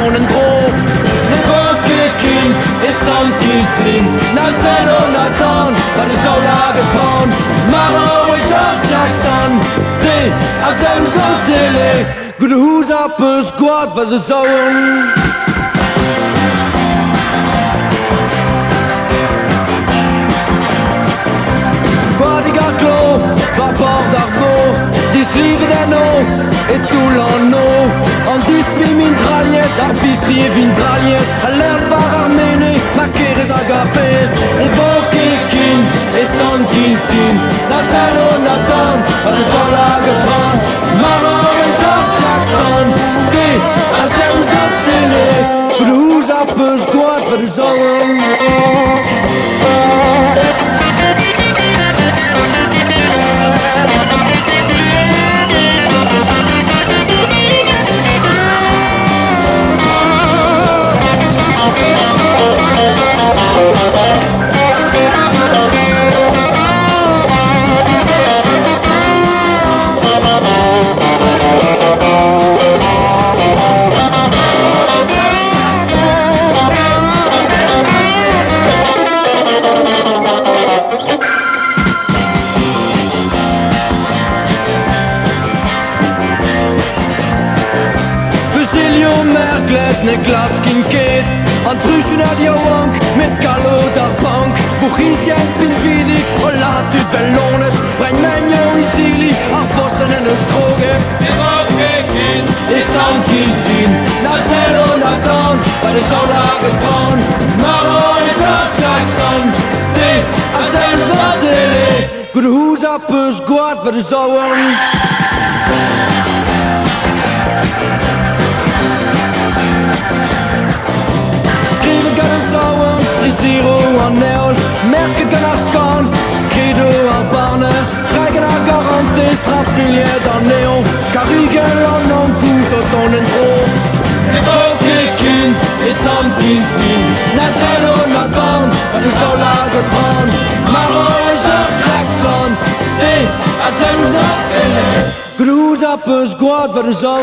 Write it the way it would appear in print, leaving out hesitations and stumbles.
tonen gros. Ne Burger et San Quentin, na zero na dan, waar de zou lagen van. Maro en George Jackson, de azel zo'n tele. Goede hoes op een squad waar de zouden. Clos, vapeur d'argot, dislive d'anneau et tout l'anneau. En display mitraillette, d'artistrie et vintraillette. À l'air par arméné, maquer les agafes. Et bon kikin, et sans Quentin. La zéro Nathan, à le sol à Gafran. Maro et George Jackson, des à zéro zéro télé. Pour de hoes à peu squat, pour de zonen. Niklas Kincaid, an Brüchen Jowank, mit Gallo der Bank. Buchisian Pinvidik, und laat u verlonet. Breng menjo isili, aan vossen en een skroge. Et San Quentin, na zero na dan, waar de zou lagen van. Maro en George Jackson, de azel zo'n tele. Goede hoes op een squad, waar de zouden. Skrive gade sauer, i zero og nævl. Mærke gade skan, skride og barne. Rækken er garantet, strafbillet og nævn. Karrigen og nogen kus og donen tro. Kikin, et San Quentin. Nasser under down, og det så laget brand. Maro og George Jackson, det er selv så. Grus op på squad, hvor det så.